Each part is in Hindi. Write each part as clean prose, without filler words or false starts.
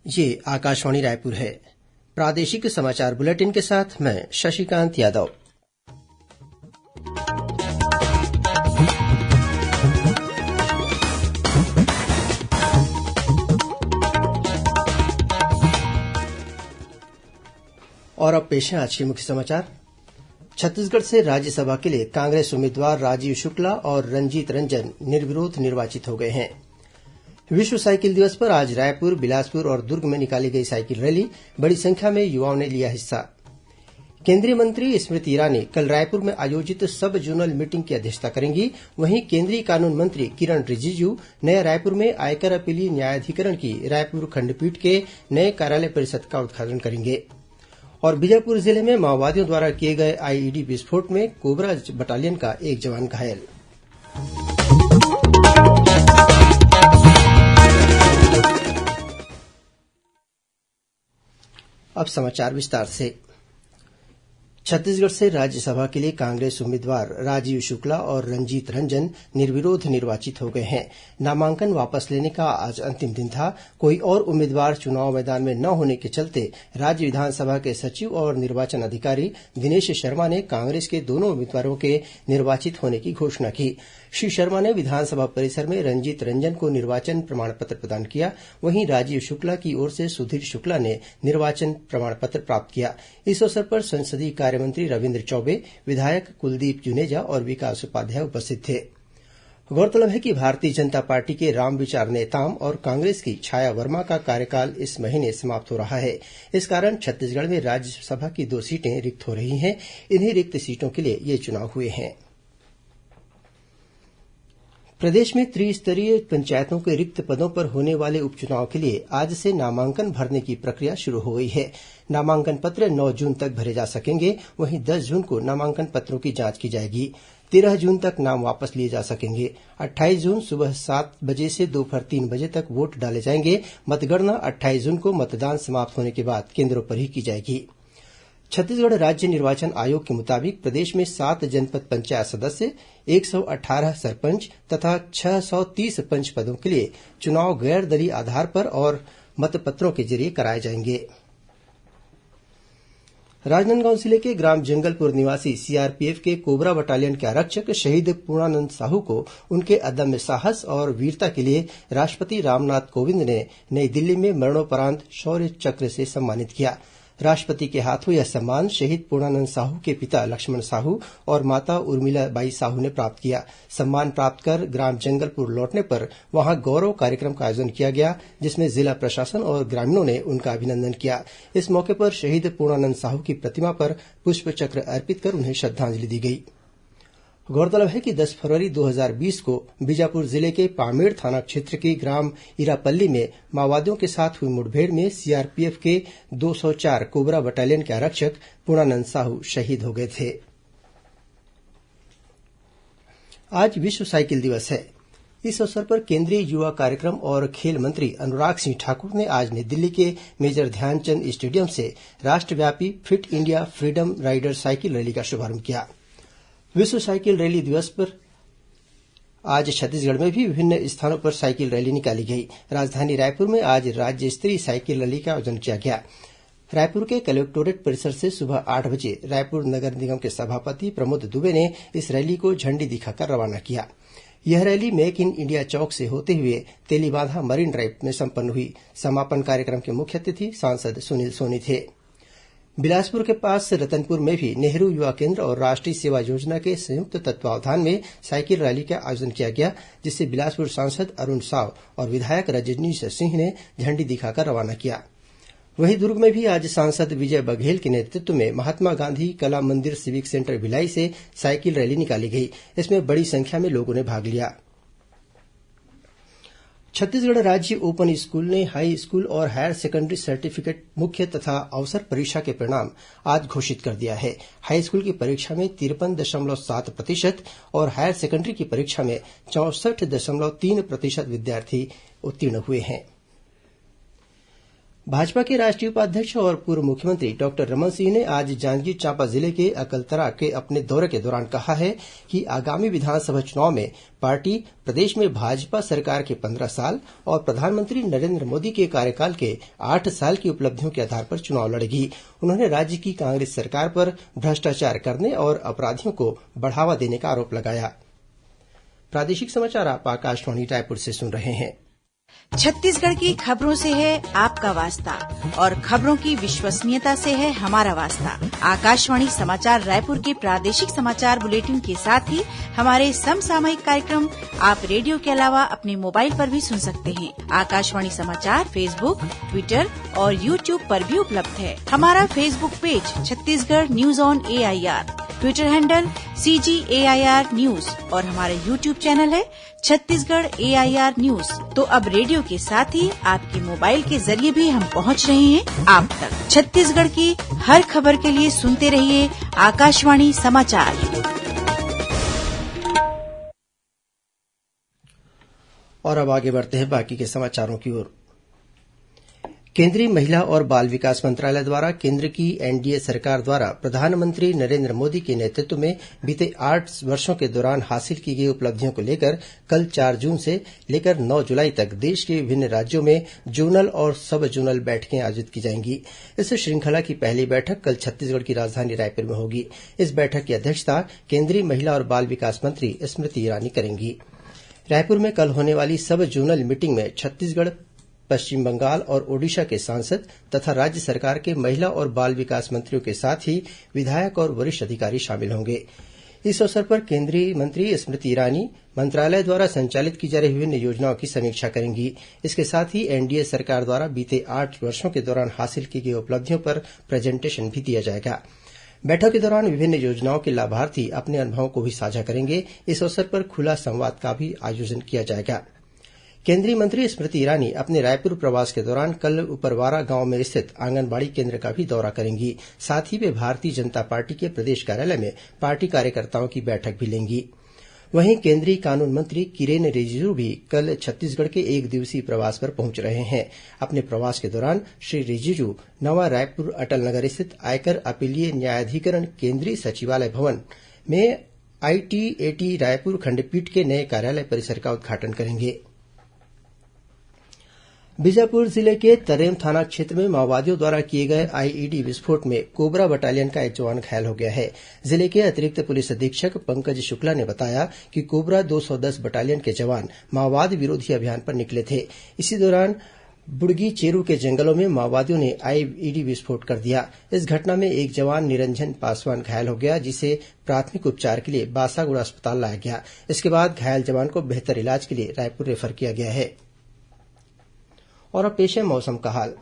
ये आकाशवाणी रायपुर है। प्रादेशिक समाचार बुलेटिन के साथ मैं शशिकांत यादव। और अब पेश है आज के मुख्य समाचार। छत्तीसगढ़ से राज्यसभा के लिए कांग्रेस उम्मीदवार राजीव शुक्ला और रंजीत रंजन निर्विरोध निर्वाचित हो गए हैं। विश्व साइकिल दिवस पर आज रायपुर, बिलासपुर और दुर्ग में निकाली गई साइकिल रैली बड़ी संख्या में युवाओं ने लिया हिस्सा। केंद्रीय मंत्री स्मृति ईरानी कल रायपुर में आयोजित सब जोनल मीटिंग की अध्यक्षता करेंगी। वहीं केंद्रीय कानून मंत्री किरण रिजिजू नया रायपुर में आयकर अपीलीय न्यायाधिकरण की रायपुर खंडपीठ के नए कार्यालय परिसर का उद्घाटन करेंगे। और बीजापुर जिले में माओवादियों द्वारा किए गए आईईडी विस्फोट में कोबरा बटालियन का एक जवान घायल। अब समाचार विस्तार से। छत्तीसगढ़ से राज्यसभा के लिए कांग्रेस उम्मीदवार राजीव शुक्ला और रंजीत रंजन निर्विरोध निर्वाचित हो गए हैं। नामांकन वापस लेने का आज अंतिम दिन था। कोई और उम्मीदवार चुनाव मैदान में न होने के चलते राज्य विधानसभा के सचिव और निर्वाचन अधिकारी दिनेश शर्मा ने कांग्रेस के दोनों उम्मीदवारों के निर्वाचित होने की घोषणा की। श्री शर्मा ने विधानसभा परिसर में रंजीत रंजन को निर्वाचन प्रमाण पत्र प्रदान किया। वहीं राजीव शुक्ला की ओर से सुधीर शुक्ला ने निर्वाचन प्रमाण पत्र प्राप्त किया। इस अवसर पर संसदीय कार्य मंत्री रविन्द्र चौबे, विधायक कुलदीप जुनेजा और विकास उपाध्याय उपस्थित थे। गौरतलब है कि भारतीय जनता पार्टी के रामविचार नेताम और कांग्रेस की छाया वर्मा का कार्यकाल इस महीने समाप्त हो रहा है। इस कारण छत्तीसगढ़ में राज्यसभा की 2 सीटें रिक्त हो रही हैं। इन्हीं रिक्त सीटों के लिए ये चुनाव हुए हैं। प्रदेश में त्रिस्तरीय पंचायतों के रिक्त पदों पर होने वाले उपचुनाव के लिए आज से नामांकन भरने की प्रक्रिया शुरू हो गई है। नामांकन पत्र 9 जून तक भरे जा सकेंगे। वहीं 10 जून को नामांकन पत्रों की जांच की जाएगी। 13 जून तक नाम वापस लिए जा सकेंगे। 28 जून सुबह 7 बजे से दोपहर 3 बजे तक वोट डाले जाएंगे। मतगणना 28 जून को मतदान समाप्त होने के बाद केंद्रों पर ही की जाएगी। छत्तीसगढ़ राज्य निर्वाचन आयोग के मुताबिक प्रदेश में 7 जनपद पंचायत सदस्य, 118 सरपंच तथा 630 पंच पदों के लिए चुनाव गैर दलीय आधार पर और मतपत्रों के जरिए कराए जाएंगे। राजनांदगांव जिले के ग्राम जंगलपुर निवासी सीआरपीएफ के कोबरा बटालियन के आरक्षक शहीद पूर्णानंद साहू को उनके अदम्य साहस और वीरता के लिए राष्ट्रपति रामनाथ कोविंद ने नई दिल्ली में मरणोपरांत शौर्य चक्र से सम्मानित किया। राष्ट्रपति के हाथों यह सम्मान शहीद पूर्णानंद साहू के पिता लक्ष्मण साहू और माता उर्मिला बाई साहू ने प्राप्त किया। सम्मान प्राप्त कर ग्राम जंगलपुर लौटने पर वहां गौरव कार्यक्रम का आयोजन किया गया, जिसमें जिला प्रशासन और ग्रामीणों ने उनका अभिनंदन किया। इस मौके पर शहीद पूर्णानंद साहू की प्रतिमा पर पुष्प चक्र अर्पित कर उन्हें श्रद्धांजलि दी गई। गौरतलब है कि 10 फरवरी 2020 को बीजापुर जिले के पामेड़ थाना क्षेत्र के ग्राम इरापल्ली में माओवादियों के साथ हुई मुठभेड़ में सीआरपीएफ के 204 कोबरा बटालियन के आरक्षक पूर्णानंद साहू शहीद हो गए थे। आज विश्व साइकिल दिवस है। इस अवसर पर केंद्रीय युवा कार्यक्रम और खेल मंत्री अनुराग सिंह ठाकुर ने आज नई दिल्ली के मेजर ध्यानचंद स्टेडियम से राष्ट्रव्यापी fit India freedom rider cycle rally का शुभारंभ किया। विश्व साइकिल रैली दिवस पर आज छत्तीसगढ़ में भी विभिन्न स्थानों पर साइकिल रैली निकाली गई। राजधानी रायपुर में आज राज्य स्तरीय साइकिल रैली का आयोजन किया गया। रायपुर के कलेक्टोरेट परिसर से सुबह 8 बजे रायपुर नगर निगम के सभापति प्रमोद दुबे ने इस रैली को झंडी दिखाकर रवाना किया। यह रैली मेक इन इंडिया चौक से होते हुए तेलीबांधा मरीन ड्राइव में संपन्न हुई। समापन कार्यक्रम के मुख्य अतिथि सांसद सुनील सोनी थे। बिलासपुर के पास रतनपुर में भी नेहरू युवा केंद्र और राष्ट्रीय सेवा योजना के संयुक्त तत्वावधान में साइकिल रैली का आयोजन किया गया, जिसे बिलासपुर सांसद अरुण साव और विधायक रजनीश सिंह ने झंडी दिखाकर रवाना किया। वहीं दुर्ग में भी आज सांसद विजय बघेल के नेतृत्व में महात्मा गांधी कला मंदिर सिविक सेंटर भिलाई से साइकिल रैली निकाली गई। इसमें बड़ी संख्या में लोगों ने भाग लिया। छत्तीसगढ़ राज्य ओपन स्कूल ने हाई स्कूल और हायर सेकेंडरी सर्टिफिकेट मुख्य तथा अवसर परीक्षा के परिणाम आज घोषित कर दिया है। हाई स्कूल की परीक्षा में 53.7% और हायर सेकेंडरी की परीक्षा में 64.3% विद्यार्थी उत्तीर्ण हुए हैं। भाजपा के राष्ट्रीय उपाध्यक्ष और पूर्व मुख्यमंत्री डॉक्टर रमन सिंह ने आज जांजगीर चांपा जिले के अकलतरा के अपने दौरे के दौरान कहा है कि आगामी विधानसभा चुनाव में पार्टी प्रदेश में भाजपा सरकार के 15 साल और प्रधानमंत्री नरेंद्र मोदी के कार्यकाल के 8 साल की उपलब्धियों के आधार पर चुनाव लड़ेगी। उन्होंने राज्य की कांग्रेस सरकार पर भ्रष्टाचार करने और अपराधियों को बढ़ावा देने का आरोप लगाया। प्रादेशिक समाचार आप आकाशवाणी रायपुर से सुन रहे हैं। छत्तीसगढ़ की खबरों से है आपका वास्ता और खबरों की विश्वसनीयता से है हमारा वास्ता। आकाशवाणी समाचार रायपुर के प्रादेशिक समाचार बुलेटिन के साथ ही हमारे समसामयिक कार्यक्रम आप रेडियो के अलावा अपने मोबाइल पर भी सुन सकते हैं। आकाशवाणी समाचार फेसबुक, ट्विटर और यूट्यूब पर भी उपलब्ध है। हमारा Facebook page Chhattisgarh news on AIR, Twitter handle CGAIR news और हमारा यूट्यूब चैनल है छत्तीसगढ़ AIR न्यूज। तो अब रेडियो के साथ ही आपके मोबाइल के जरिए भी हम पहुंच रहे हैं आप तक। छत्तीसगढ़ की हर खबर के लिए सुनते रहिए आकाशवाणी समाचार। और अब आगे बढ़ते हैं बाकी के समाचारों की ओर। केंद्रीय महिला और बाल विकास मंत्रालय द्वारा केंद्र की NDA सरकार द्वारा प्रधानमंत्री नरेंद्र मोदी के नेतृत्व में बीते 8 वर्षों के दौरान हासिल की गई उपलब्धियों को लेकर कल 4 जून से लेकर 9 जुलाई तक देश के विभिन्न राज्यों में जोनल और सब जोनल बैठकें आयोजित की जाएंगी। इस श्रृंखला की पहली बैठक कल छत्तीसगढ़ की राजधानी रायपुर में होगी। इस बैठक की अध्यक्षता केंद्रीय महिला और बाल विकास मंत्री स्मृति ईरानी करेंगी। रायपुर में कल होने वाली सब जोनल मीटिंग में छत्तीसगढ़, पश्चिम बंगाल और ओडिशा के सांसद तथा राज्य सरकार के महिला और बाल विकास मंत्रियों के साथ ही विधायक और वरिष्ठ अधिकारी शामिल होंगे। इस अवसर पर केंद्रीय मंत्री स्मृति ईरानी मंत्रालय द्वारा संचालित की जा रही विभिन्न योजनाओं की समीक्षा करेंगी। इसके साथ ही NDA सरकार द्वारा बीते 8 वर्षों के दौरान हासिल की गई उपलब्धियों पर प्रेजेंटेशन भी दिया जाएगा। बैठक के दौरान विभिन्न योजनाओं के लाभार्थी अपने अनुभवों को भी साझा करेंगे। इस अवसर पर खुला संवाद का भी आयोजन किया जाएगा। केंद्रीय मंत्री स्मृति ईरानी अपने रायपुर प्रवास के दौरान कल उपरवारा गांव में स्थित आंगनबाड़ी केंद्र का भी दौरा करेंगी। साथ ही वे भारतीय जनता पार्टी के प्रदेश कार्यालय में पार्टी कार्यकर्ताओं की बैठक भी लेंगी। वहीं केंद्रीय कानून मंत्री किरेन रिजिजू भी कल छत्तीसगढ़ के 1 दिवसीय प्रवास पर पहुंच रहे हैं। अपने प्रवास के दौरान श्री रिजिजू नवा रायपुर अटल नगर स्थित आयकर अपीलीय न्यायाधिकरण केंद्रीय सचिवालय भवन में ITAT रायपुर खंडपीठ के नए कार्यालय परिसर का उद्घाटन करेंगे। बीजापुर जिले के तर्रेम थाना क्षेत्र में माओवादियों द्वारा किए गए IED विस्फोट में कोबरा बटालियन का एक जवान घायल हो गया है। जिले के अतिरिक्त पुलिस अधीक्षक पंकज शुक्ला ने बताया कि कोबरा 210 बटालियन के जवान माओवाद विरोधी अभियान पर निकले थे। इसी दौरान बुड़गी चेरू के जंगलों में माओवादियों ने IED विस्फोट कर दिया। इस घटना में एक जवान निरंजन पासवान घायल हो गया, जिसे प्राथमिक उपचार के लिए बासागुड़ा अस्पताल लाया गया। इसके बाद घायल जवान को बेहतर इलाज के लिए रायपुर रेफर किया गया है। और अब पेश है मौसम का हाल।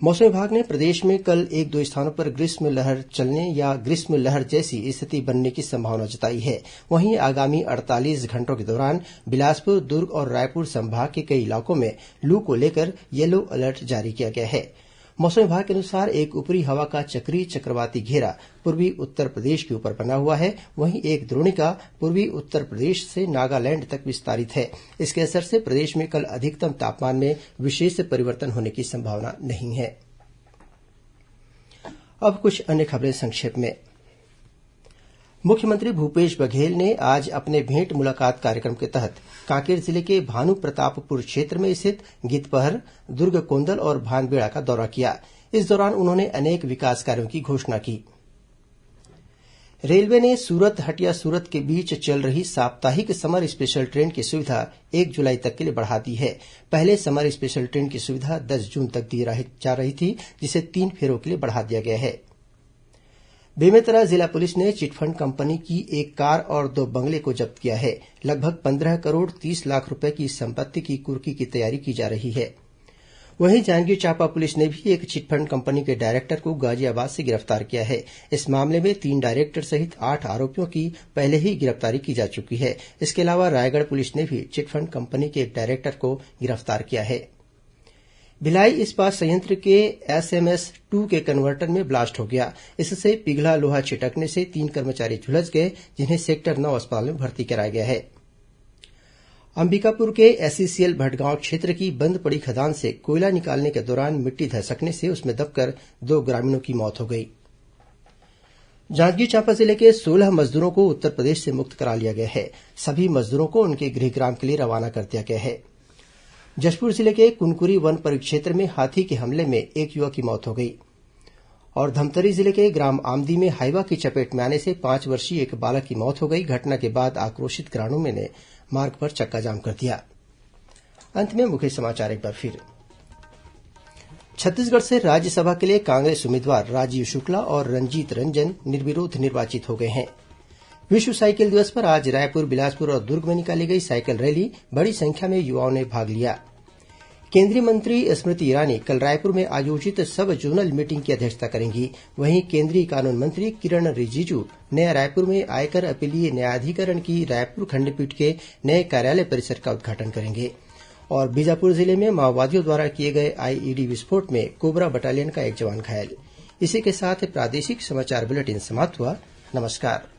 मौसम विभाग ने प्रदेश में कल 1-2 स्थानों पर ग्रीष्म लहर चलने या ग्रीष्म लहर जैसी स्थिति बनने की संभावना जताई है। वहीं आगामी 48 घंटों के दौरान बिलासपुर, दुर्ग और रायपुर संभाग के कई इलाकों में लू को लेकर येलो अलर्ट जारी किया गया है। मौसम विभाग के अनुसार एक ऊपरी हवा का चक्रीय चक्रवाती घेरा पूर्वी उत्तर प्रदेश के ऊपर बना हुआ है। वहीं एक द्रोणिका पूर्वी उत्तर प्रदेश से नागालैंड तक विस्तारित है। इसके असर से प्रदेश में कल अधिकतम तापमान में विशेष परिवर्तन होने की संभावना नहीं है। अब कुछ अन्य खबरें संक्षेप में। मुख्यमंत्री भूपेश बघेल ने आज अपने भेंट मुलाकात कार्यक्रम के तहत कांकेर जिले के भानुप्रतापपुर क्षेत्र में स्थित गितपहर, दुर्गकोंदल और भानबेड़ा का दौरा किया। इस दौरान उन्होंने अनेक विकास कार्यों की घोषणा की। रेलवे ने सूरत हटिया सूरत के बीच चल रही साप्ताहिक समर स्पेशल ट्रेन की सुविधा 1 जुलाई तक के लिए बढ़ा दी है। पहले समर स्पेशल ट्रेन की सुविधा 10 जून तक दी जा रही थी, जिसे 3 फेरों के लिए बढ़ा दिया गया है। बेमेतरा जिला पुलिस ने चिटफंड कंपनी की एक कार और 2 बंगले को जब्त किया है। लगभग 15 करोड़ 30 लाख रूपये की संपत्ति की कुर्की की तैयारी की जा रही है। वहीं जांजगीर चांपा पुलिस ने भी एक चिटफंड कंपनी के डायरेक्टर को गाजियाबाद से गिरफ्तार किया है। इस मामले में 3 डायरेक्टर सहित 8 आरोपियों की पहले ही गिरफ्तारी की जा चुकी है। इसके अलावा रायगढ़ पुलिस ने भी चिटफंड कंपनी के एक डायरेक्टर को गिरफ्तार किया है। भिलाई इस्पात संयंत्र के SMS-2 के कन्वर्टर में ब्लास्ट हो गया। इससे पिघला लोहा छिटकने से 3 कर्मचारी झुलस गए, जिन्हें सेक्टर 9 अस्पताल में भर्ती कराया गया है। अंबिकापुर के एसईसीएल भटगांव क्षेत्र की बंद पड़ी खदान से कोयला निकालने के दौरान मिट्टी धसकने से उसमें दबकर 2 ग्रामीणों की मौत हो गई। जांजगीर चांपा जिले के 16 मजदूरों को उत्तरप्रदेश से मुक्त करा लिया गया है। सभी मजदूरों को उनके गृहग्राम के लिए रवाना कर दिया गया है। जशपुर जिले के कुनकुरी वन परिक्षेत्र में हाथी के हमले में एक युवक की मौत हो गई और धमतरी जिले के ग्राम आमदी में हाइवा की चपेट में आने से 5 वर्षीय एक बालक की मौत हो गई। घटना के बाद आक्रोशित ग्रामीणों ने मार्ग पर चक्काजाम कर दिया। अंत में मुख्य समाचार एक बार फिर। छत्तीसगढ़ से राज्यसभा के लिए कांग्रेस उम्मीदवार राजीव शुक्ला और रंजीत रंजन निर्विरोध निर्वाचित हो गए हैं। विश्व साइकिल दिवस पर आज रायपुर, बिलासपुर और दुर्ग में निकाली गई साइकिल रैली बड़ी संख्या में युवाओं ने भाग लिया। केंद्रीय मंत्री स्मृति ईरानी कल रायपुर में आयोजित सब जोनल मीटिंग की अध्यक्षता करेंगी। वहीं केंद्रीय कानून मंत्री किरण रिजिजू नया रायपुर में आयकर अपीलीय न्यायाधिकरण की रायपुर खंडपीठ के नए कार्यालय परिसर का उद्घाटन करेंगे। और बीजापुर जिले में माओवादियों द्वारा किए गए आईईडी विस्फोट में कोबरा बटालियन का एक जवान घायल। इसी के साथ प्रादेशिक समाचार बुलेटिन समाप्त हुआ। नमस्कार।